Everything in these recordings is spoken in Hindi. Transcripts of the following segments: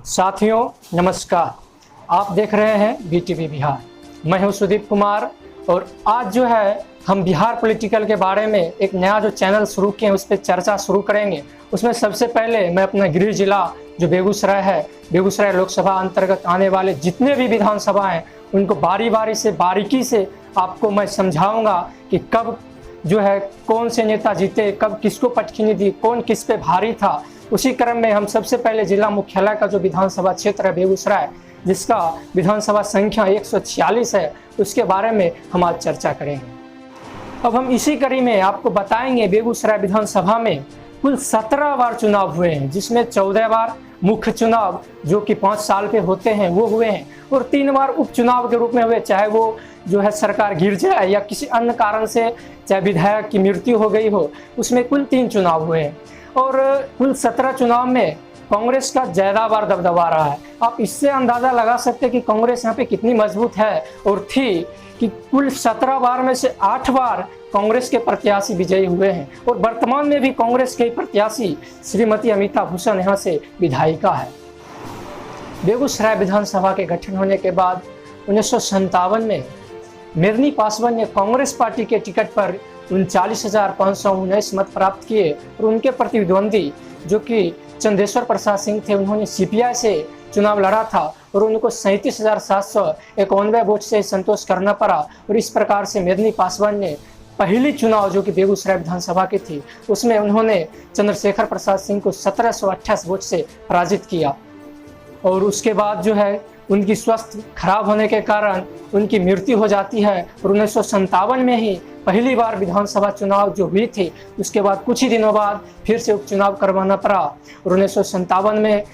साथियों नमस्कार, आप देख रहे हैं बीटीवी बिहार। मैं हूं सुदीप कुमार और आज जो है हम बिहार पॉलिटिकल के बारे में एक नया जो चैनल शुरू किए हैं उस पर चर्चा शुरू करेंगे। उसमें सबसे पहले मैं अपना गृह जिला जो बेगूसराय है, बेगूसराय लोकसभा अंतर्गत आने वाले जितने भी विधानसभा हैं उनको बारी बारी से बारीकी से आपको मैं समझाऊंगा कि कब जो है कौन से नेता जीते, कब किसको पटखनी दी, कौन किस पे भारी था। उसी क्रम में हम सबसे पहले जिला मुख्यालय का जो विधानसभा क्षेत्र है बेगूसराय, जिसका विधानसभा संख्या 146 है, उसके बारे में हम आज चर्चा करेंगे। अब हम इसी कड़ी में आपको बताएंगे बेगूसराय विधानसभा में कुल 17 बार चुनाव हुए हैं, जिसमें 14 बार मुख्य चुनाव जो कि 5 साल के होते हैं वो हुए हैं और 3 बार उपचुनाव के रूप में हुए, चाहे वो जो है सरकार गिर जाए या किसी अन्य कारण से चाहे विधायक की मृत्यु हो गई हो, उसमें कुल 3 चुनाव हुए हैं और कुल 17 चुनाव में कांग्रेस का ज्यादा बार दबदबा रहा है। आप इससे अंदाजा लगा सकते हैं कि कांग्रेस यहाँ पे कितनी मजबूत है और थी कि कुल 17 बार में से 8 बार कांग्रेस के प्रत्याशी विजयी हुए हैं और वर्तमान में भी कांग्रेस के प्रत्याशी श्रीमती अमिता भूषण यहाँ से विधायिका है। बेगूसराय विधानसभा के गठन होने के बाद 1957 में मेरनी पासवान ने कांग्रेस पार्टी के टिकट पर 39,519 मत प्राप्त किए और उनके प्रतिद्वंदी जो कि चंदेश्वर प्रसाद सिंह थे, उन्होंने सीपीआई से चुनाव लड़ा था और उनको 37,791 वोट से संतोष करना पड़ा और इस प्रकार से मेरनी पासवान ने पहली चुनाव जो कि बेगूसराय विधानसभा की थी उसमें उन्होंने चंद्रशेखर प्रसाद सिंह को 1728 वोट से पराजित किया और उसके बाद जो है उनकी स्वास्थ्य खराब होने के कारण उनकी मृत्यु हो जाती है और 1957 में ही पहली बार विधानसभा चुनाव जो हुई थी उसके बाद कुछ ही दिनों बाद फिर से उपचुनाव करवाना पड़ा और 1957 में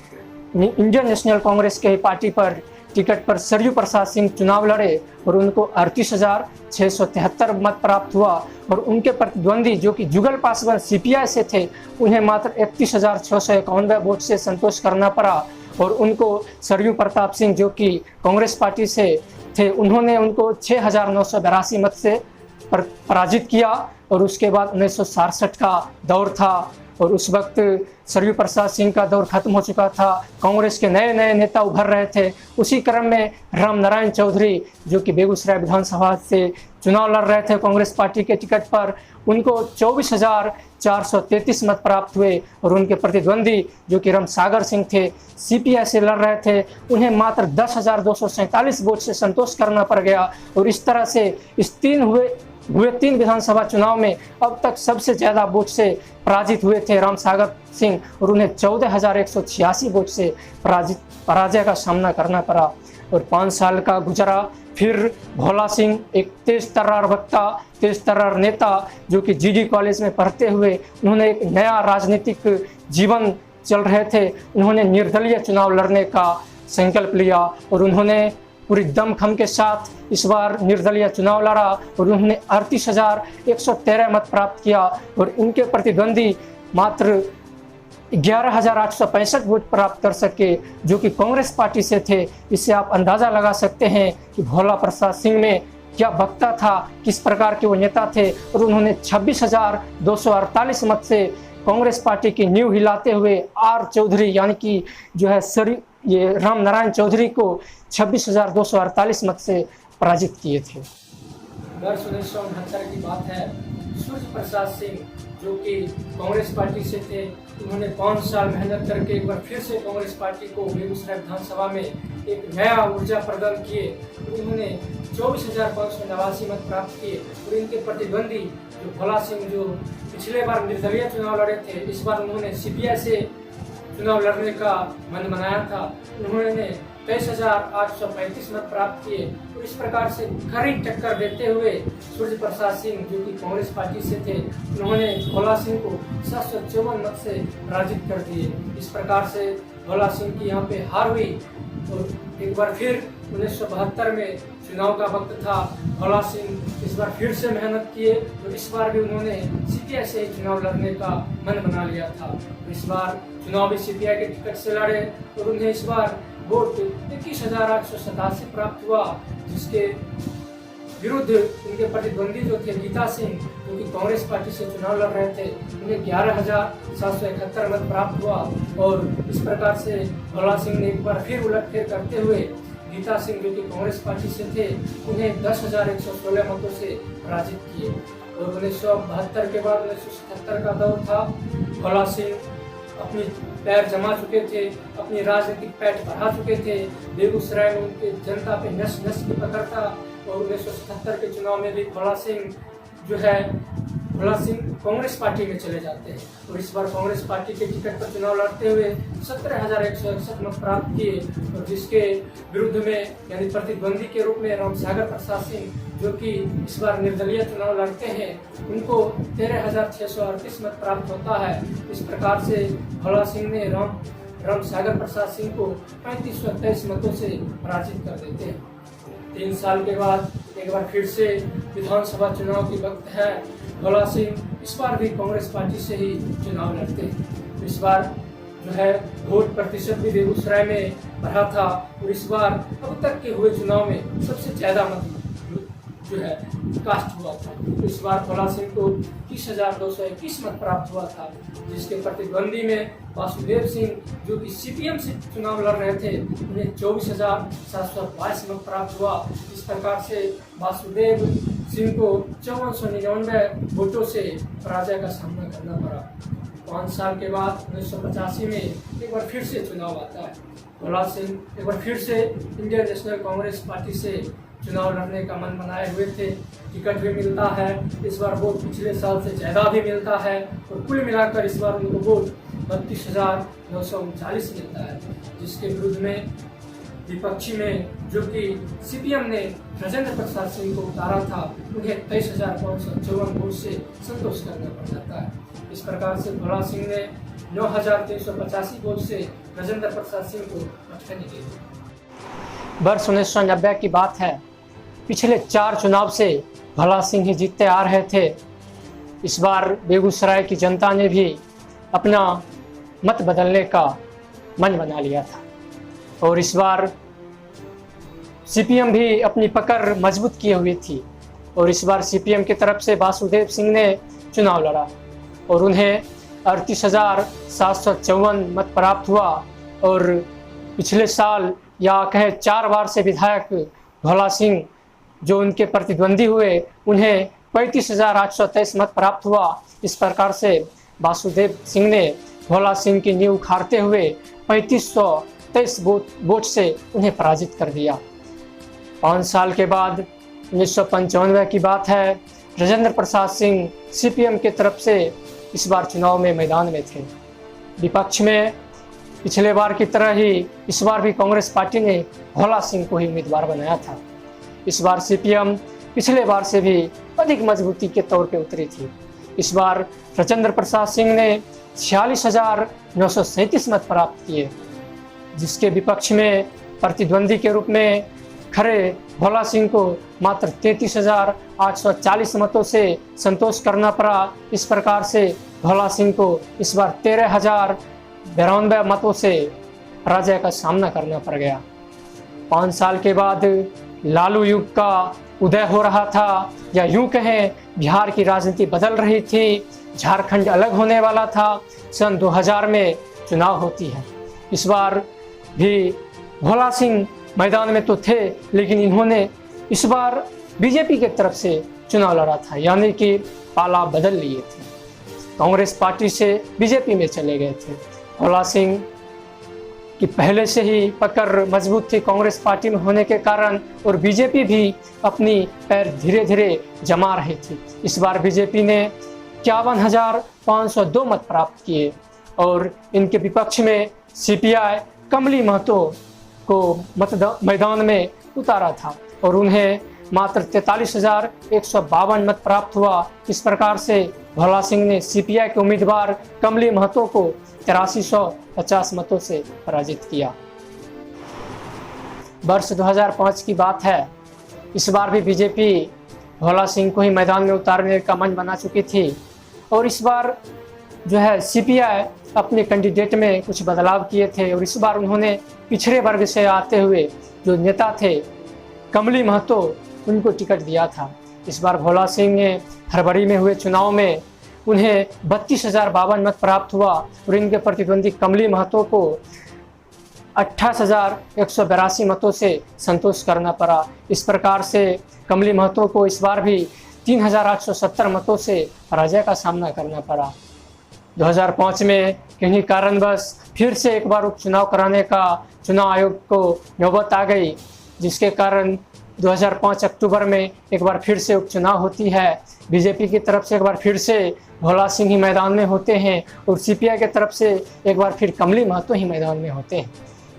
इंडियन नेशनल कांग्रेस के पार्टी पर टिकट पर सरयू प्रसाद सिंह चुनाव लड़े और उनको 38,673 मत प्राप्त हुआ और उनके प्रतिद्वंदी जो कि जुगल पासवान सीपीआई से थे उन्हें मात्र 31,691 वोट से संतोष करना पड़ा और उनको सरयू प्रताप सिंह जो कि कांग्रेस पार्टी से थे उन्होंने उनको 6,982 मत से पराजित किया और उसके बाद 1967 का दौर था और उस वक्त सरयू प्रसाद सिंह का दौर खत्म हो चुका था। कांग्रेस के नए नए नेता उभर रहे थे। उसी क्रम में राम नारायण चौधरी जो कि बेगूसराय विधानसभा से चुनाव लड़ रहे थे कांग्रेस पार्टी के टिकट पर, उनको 24,433 मत प्राप्त हुए और उनके प्रतिद्वंदी जो कि रामसागर सिंह थे, सीपीआई से लड़ रहे थे, उन्हें मात्र 10,247 वोट से संतोष करना पड़ गया और इस तरह से इस 3 विधानसभा चुनाव में अब तक सबसे ज़्यादा वोट से पराजित हुए थे रामसागर सिंह और उन्हें 14,186 वोट से पराजय का सामना करना पड़ा। और 5 साल का गुजरा, फिर भोला सिंह एक तेज तर्रार वक्ता, तेज तर्रार नेता जो कि जीडी कॉलेज में पढ़ते हुए उन्होंने एक नया राजनीतिक जीवन चल रहे थे, उन्होंने निर्दलीय चुनाव लड़ने का संकल्प लिया और उन्होंने पूरी दमखम के साथ इस बार निर्दलीय चुनाव लड़ा और उन्होंने 38,113 मत प्राप्त किया और इनके प्रतिद्वंदी मात्र 11,865 वोट प्राप्त कर सके जो कि कांग्रेस पार्टी से थे। इससे आप अंदाज़ा लगा सकते हैं कि भोला प्रसाद सिंह में क्या वक्ता था, किस प्रकार के वो नेता थे और उन्होंने 26,248 मत से कांग्रेस पार्टी की नींव हिलाते हुए आर चौधरी यानी कि जो है ये राम नारायण चौधरी को 26,248 मत से पराजित किए थे। वर्ष 1969 की बात है। सूर्य प्रसाद सिंह जो कि कांग्रेस पार्टी से थे, उन्होंने 5 साल मेहनत करके एक बार फिर से कांग्रेस पार्टी को बेगूसराय विधानसभा में एक नया ऊर्जा प्रदान किए। उन्होंने 24,589 मत प्राप्त किए और इनके प्रतिद्वंदी जो भोला सिंह जो पिछले बार निर्दलीय चुनाव लड़े थे, इस बार उन्होंने सीपीआई से चुनाव लड़ने का मन बनाया था, उन्होंने 23,835 मत प्राप्त किए और इस प्रकार से कड़ी टक्कर देते हुए सूर्य प्रसाद सिंह जो कि कांग्रेस पार्टी से थे, उन्होंने भोला सिंह को 754 मत से पराजित कर दिए। इस प्रकार से भोला सिंह की यहाँ पे हार हुई और एक बार फिर 1972 में चुनाव का वक्त था। भोला सिंह इस बार फिर से मेहनत किए और इस बार भी उन्होंने सीपीआई से ही चुनाव लड़ने का मन बना लिया था। इस बार चुनाव भी सीपीआई के टिकट से लड़े और उन्हें इस बार वोट 21,887 प्राप्त हुआ, जिसके विरुद्ध उनके प्रतिद्वंदी जो थे गीता सिंह, जो कि कांग्रेस पार्टी से चुनाव लड़ रहे थे, उन्हें 11,771 मत प्राप्त हुआ। और इस प्रकार से भोला सिंह ने एक बार फिर उलटफेर करते हुए गीता सिंह, जो कि कांग्रेस पार्टी से थे, उन्हें 10,116 मतों से पराजित किए। और 1972 के बाद 1977 का दौर था। भोला सिंह अपनी पैर जमा चुके थे, अपनी राजनीतिक पैठ बढ़ा चुके थे। बेगूसराय में उनके जनता पे नस नस की पकड़ था। और 1977 के चुनाव में भी भोला सिंह कांग्रेस पार्टी में चले जाते हैं। और इस बार कांग्रेस पार्टी के टिकट पर चुनाव लड़ते हुए 17,161 मत प्राप्त किए। और जिसके विरुद्ध में यानी प्रतिद्वंदी के रूप में रामसागर प्रसाद सिंह, जो कि इस बार निर्दलीय चुनाव लड़ते हैं, उनको 13,638 मत प्राप्त होता है। इस प्रकार से भोला सिंह ने रामसागर प्रसाद सिंह को 3523 मतों से पराजित कर देते हैं। 3 साल के बाद एक बार फिर से विधानसभा चुनाव की वक्त है। भोला सिंह इस बार भी कांग्रेस पार्टी से ही चुनाव लड़ते हैं। इस बार जो है वोट प्रतिशत भी बेगूसराय में बढ़ा था। और इस बार अब तक के हुए चुनाव में सबसे ज्यादा मत जो है कास्ट हुआ था। तो इस बार भोला सिंह को 30,221 मत प्राप्त हुआ था। जिसके प्रतिद्वंदी में वासुदेव सिंह, जो कि सीपीएम से चुनाव लड़ रहे थे, उन्हें 24,722 मत प्राप्त हुआ। इस प्रकार से वासुदेव सिंह को 5499 वोटों से पराजय का सामना करना पड़ा। 5 साल के बाद 1985 में एक बार फिर से चुनाव आता है। भोला सिंह एक बार फिर से इंडियन नेशनल कांग्रेस पार्टी से चुनाव लड़ने का मन बनाए हुए थे। टिकट भी मिलता है। इस बार वोट पिछले साल से ज़्यादा भी मिलता है। और कुल मिलाकर इस बार उनको वोट 32,939 मिलता है। जिसके विरुद्ध में विपक्षी में, जो कि सीपीएम ने राजेंद्र प्रसाद सिंह को उतारा था, उन्हें 23,554 वोट से संतोष करना पड़ जाता है। इस प्रकार से भोला सिंह ने 9,385 वोट से राजेंद्र प्रसाद सिंह को अटकनी दी। वर्ष 1990 की बात है। पिछले 4 चुनाव से भोला सिंह ही जीतते आ रहे थे। इस बार बेगूसराय की जनता ने भी अपना मत बदलने का मन बना लिया था। और इस बार सीपीएम भी अपनी पकड़ मजबूत किए हुई थी। और इस बार सीपीएम की तरफ से वासुदेव सिंह ने चुनाव लड़ा और उन्हें 38,754 मत प्राप्त हुआ। और पिछले साल या कहे 4 बार से विधायक भोला सिंह, जो उनके प्रतिद्वंदी हुए, उन्हें 35,823 मत प्राप्त हुआ। इस प्रकार से वासुदेव सिंह ने भोला सिंह की नींव उखाड़ते हुए 3523 वोट से उन्हें पराजित कर दिया। 5 साल के बाद 1995 की बात है। राजेंद्र प्रसाद सिंह सीपीएम की तरफ से इस बार चुनाव में मैदान में थे। विपक्ष में पिछले बार की तरह ही इस बार भी कांग्रेस पार्टी ने भोला सिंह को ही उम्मीदवार बनाया था। इस बार सीपीएम पिछले बार से भी अधिक मजबूती के तौर पे उतरी थी। इस बार राजेंद्र प्रसाद सिंह ने 46,937 मत प्राप्त किए। जिसके विपक्ष में प्रतिद्वंदी के रूप में खड़े भोला सिंह को मात्र 33,840 मतों से संतोष करना पड़ा। इस प्रकार से भोला सिंह को इस बार 13,092 मतों से पराजय का सामना करना पड़ गया। 5 साल के बाद लालू युग का उदय हो रहा था, या यूं कहें बिहार की राजनीति बदल रही थी। झारखंड अलग होने वाला था। सन 2000 में चुनाव होती है। इस बार भी भोला सिंह मैदान में तो थे, लेकिन इन्होंने इस बार बीजेपी की तरफ से चुनाव लड़ा था, यानी कि पाला बदल लिए थे। कांग्रेस पार्टी से बीजेपी में चले गए थे। भोला सिंह की पहले से ही पकड़ मजबूत थी कांग्रेस पार्टी में होने के कारण, और बीजेपी भी अपनी पैर धीरे धीरे जमा रही थी। इस बार बीजेपी ने 51,502 मत प्राप्त किए। और इनके विपक्ष में सीपीआई कमली महतो को मैदान में उतारा था और उन्हें मात्र 43,152 मत प्राप्त हुआ। इस प्रकार से भोला सिंह ने सीपीआई के उम्मीदवार कमली महतो को 8350 मतों से पराजित किया। वर्ष 2005 की बात है। इस बार भी बीजेपी भोला सिंह को ही मैदान में उतारने का मन बना चुकी थी। और इस बार जो है सीपीआई अपने कैंडिडेट में कुछ बदलाव किए थे। और इस बार उन्होंने पिछड़े वर्ग से आते हुए जो नेता थे कमली महतो, उनको टिकट दिया था। इस बार भोला सिंह ने फरवरी में हुए चुनाव में उन्हें 32,052 मत प्राप्त हुआ और इनके प्रतिद्वंदी कमली महतो को 28,182 मतों से संतोष करना पड़ा। इस प्रकार से कमली महतो को इस बार भी 3,870 मतों से पराजय का सामना करना पड़ा। 2005 में किन्हीं कारणवश फिर से एक बार उपचुनाव कराने का चुनाव आयोग को नौबत आ गई, जिसके कारण 2005 अक्टूबर में एक बार फिर से उपचुनाव होती है। बीजेपी की तरफ से एक बार फिर से भोला सिंह ही मैदान में होते हैं और सीपीआई की तरफ से एक बार फिर कमली महतो ही मैदान में होते हैं।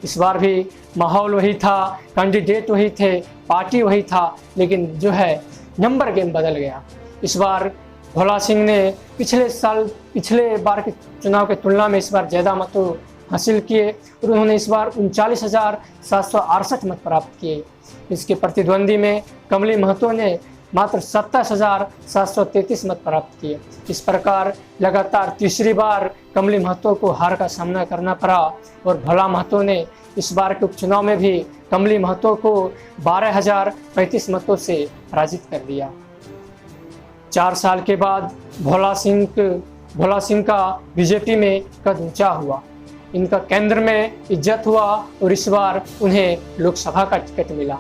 इस बार भी माहौल वही था, कैंडिडेट वही थे, पार्टी वही था, लेकिन जो है नंबर गेम बदल गया। इस बार भोला सिंह ने पिछले बार के चुनाव की तुलना में इस बार ज़्यादा मतों हासिल किए और उन्होंने इस बार 39,768 मत प्राप्त किए। इसके प्रतिद्वंदी में कमली महतो ने मात्र 27,733 मत प्राप्त किए। इस प्रकार लगातार तीसरी बार कमली महतो को हार का सामना करना पड़ा और भोला महतो ने इस बार के उपचुनाव में भी कमली महतो को 12,035 मतों से पराजित कर दिया। 4 साल के बाद भोला सिंह का बीजेपी में कद ऊंचा हुआ, इनका केंद्र में इज्जत हुआ और इस बार उन्हें लोकसभा का टिकट मिला।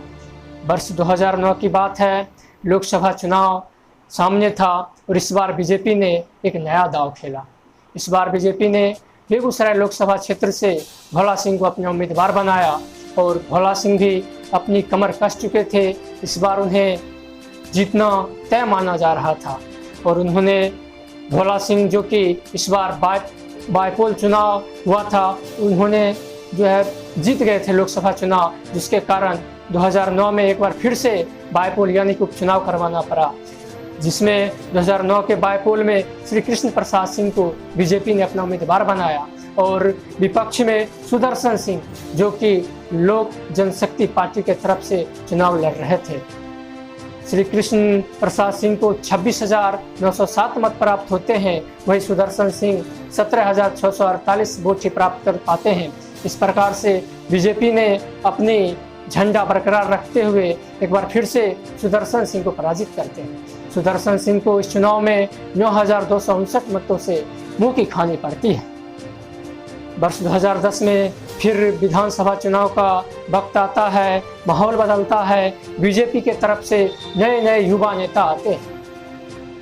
वर्ष 2009 की बात है, लोकसभा चुनाव सामने था और इस बार बीजेपी ने एक नया दांव खेला। इस बार बीजेपी ने बेगूसराय लोकसभा क्षेत्र से भोला सिंह को अपना उम्मीदवार बनाया और भोला सिंह भी अपनी कमर कस चुके थे। इस बार उन्हें जीतना तय माना जा रहा था और उन्होंने भोला सिंह, जो कि इस बार बाईपोल चुनाव हुआ था, उन्होंने जो है जीत गए थे लोकसभा चुनाव, जिसके कारण 2009 में एक बार फिर से बाईपोल यानी कि उपचुनाव करवाना पड़ा, जिसमें 2009 के बाईपोल में श्री कृष्ण प्रसाद सिंह को बीजेपी ने अपना उम्मीदवार बनाया और विपक्ष में सुदर्शन सिंह, जो कि लोक जनशक्ति पार्टी के तरफ से चुनाव लड़ रहे थे। श्री कृष्ण प्रसाद सिंह को 26,907 मत प्राप्त होते हैं, वही सुदर्शन सिंह 17,648 वोट ही प्राप्त कर पाते हैं। इस प्रकार से बीजेपी ने अपनी झंडा बरकरार रखते हुए एक बार फिर से सुदर्शन सिंह को पराजित करते हैं। सुदर्शन सिंह को इस चुनाव में 9,259 मतों से मुंह की खानी पड़ती है। वर्ष 2010 में फिर विधानसभा चुनाव का वक्त आता है, माहौल बदलता है, बीजेपी के तरफ से नए नए युवा नेता आते हैं।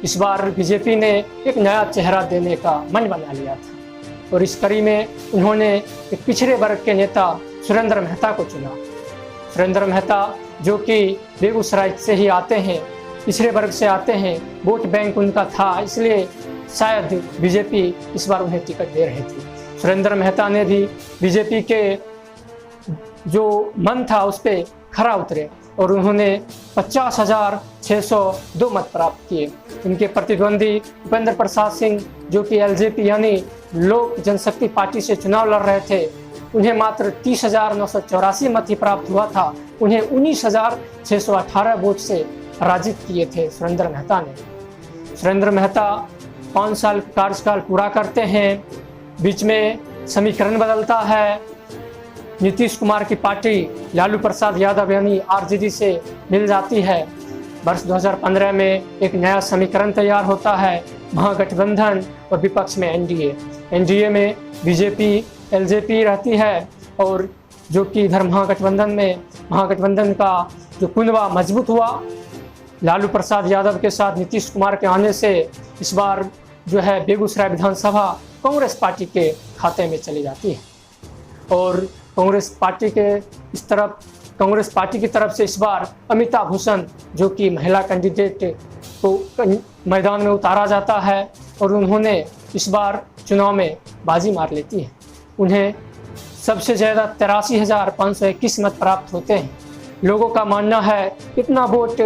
इस बार बीजेपी ने एक नया चेहरा देने का मन बना लिया था और इस कड़ी में उन्होंने एक पिछड़े वर्ग के नेता सुरेंद्र मेहता को चुना। सुरेंद्र मेहता, जो कि बेगूसराय से ही आते हैं, पिछड़े वर्ग से आते हैं, वोट बैंक उनका था, इसलिए शायद बीजेपी इस बार उन्हें टिकट दे रही थी। सुरेंद्र मेहता ने भी बीजेपी के जो मन था उस पर खरा उतरे और उन्होंने 50,602 मत प्राप्त किए। उनके प्रतिद्वंदी उपेंद्र प्रसाद सिंह, जो कि एलजेपी यानी लोक जनशक्ति पार्टी से चुनाव लड़ रहे थे, उन्हें मात्र 30,984 मत ही प्राप्त हुआ था। उन्हें 19,618 वोट से पराजित किए थे सुरेंद्र मेहता ने। सुरेंद्र मेहता 5 साल कार्यकाल पूरा करते हैं, बीच में समीकरण बदलता है। नीतीश कुमार की पार्टी लालू प्रसाद यादव यानी आरजेडी से मिल जाती है। वर्ष 2015 में एक नया समीकरण तैयार होता है, महागठबंधन और विपक्ष में एनडीए। एनडीए में बीजेपी एलजेपी रहती है और जो कि इधर महागठबंधन का जो कुनबा मजबूत हुआ, लालू प्रसाद यादव के साथ नीतीश कुमार के आने से इस बार जो है बेगूसराय विधानसभा कांग्रेस पार्टी के खाते में चली जाती है और कांग्रेस पार्टी की तरफ से इस बार अमिता भूषण, जो कि महिला कैंडिडेट को मैदान में उतारा जाता है और उन्होंने इस बार चुनाव में बाजी मार लेती है। उन्हें सबसे ज़्यादा 83,521 मत प्राप्त होते हैं। लोगों का मानना है इतना वोट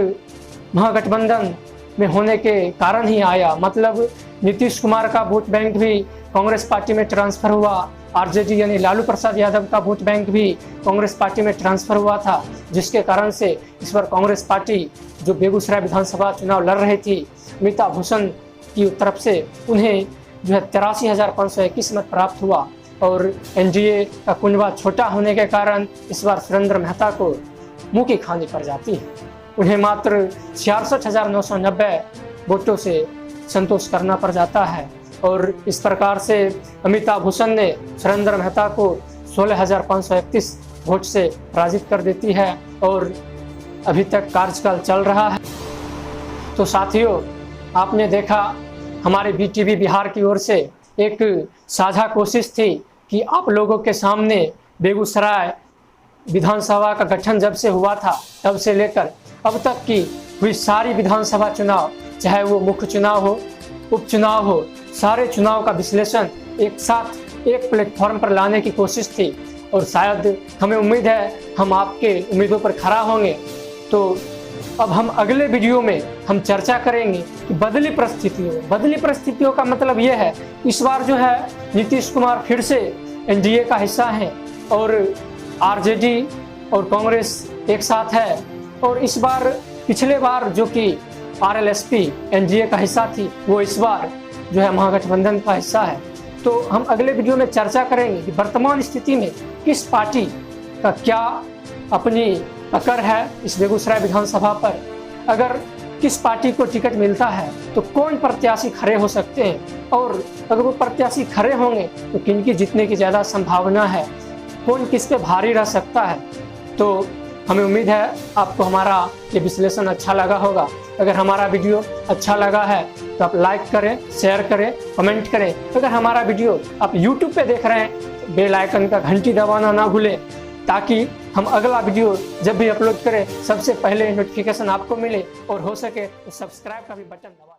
महागठबंधन में होने के कारण ही आया, मतलब नीतीश कुमार का वोट बैंक भी कांग्रेस पार्टी में ट्रांसफ़र हुआ, आरजेडी यानी लालू प्रसाद यादव का वोट बैंक भी कांग्रेस पार्टी में ट्रांसफ़र हुआ था, जिसके कारण से इस बार कांग्रेस पार्टी जो बेगूसराय विधानसभा चुनाव लड़ रही थी, अमिता भूषण की तरफ से उन्हें जो है 83,521 मत प्राप्त हुआ और एनडीए का कुनबा छोटा होने के कारण इस बार सुरेंद्र मेहता को मुंह की खानी पड़ जाती है। उन्हें मात्र 66,990 वोटों से संतोष करना पड़ जाता है। और इस प्रकार से अमिताभ भूषण ने सुरेंद्र मेहता को 16,531 वोट से पराजित कर देती है और अभी तक कार्यकाल चल रहा है। तो साथियों, आपने देखा हमारे BTV बिहार की ओर से एक साझा कोशिश थी कि आप लोगों के सामने बेगूसराय विधानसभा का गठन जब से हुआ था तब से लेकर अब तक की हुई सारी विधानसभा चुनाव, चाहे वो मुख्य चुनाव हो, उपचुनाव हो, सारे चुनाव का विश्लेषण एक साथ एक प्लेटफॉर्म पर लाने की कोशिश थी। और शायद हमें उम्मीद है हम आपके उम्मीदों पर खरा होंगे। तो अब हम अगले वीडियो में हम चर्चा करेंगे कि बदली परिस्थितियों का मतलब ये है, इस बार जो है नीतीश कुमार फिर से NDA का हिस्सा है और RJD और कांग्रेस एक साथ है। और इस बार पिछले बार जो कि RLSP NDA का हिस्सा थी, वो इस बार जो है महागठबंधन का हिस्सा है। तो हम अगले वीडियो में चर्चा करेंगे कि वर्तमान स्थिति में किस पार्टी का क्या अपनी पकड़ है इस बेगूसराय विधानसभा पर। अगर किस पार्टी को टिकट मिलता है तो कौन प्रत्याशी खड़े हो सकते हैं, और अगर वो प्रत्याशी खड़े होंगे तो किनकी जीतने की ज़्यादा संभावना है, कौन किस पे भारी रह सकता है। तो हमें उम्मीद है आपको हमारा ये विश्लेषण अच्छा लगा होगा। अगर हमारा वीडियो अच्छा लगा है तो आप लाइक करें, शेयर करें, कमेंट करें। अगर हमारा वीडियो आप YouTube पे देख रहे हैं, बेल आइकन का घंटी दबाना ना भूलें, ताकि हम अगला वीडियो जब भी अपलोड करें सबसे पहले नोटिफिकेशन आपको मिले। और हो सके तो सब्सक्राइब का भी बटन दबा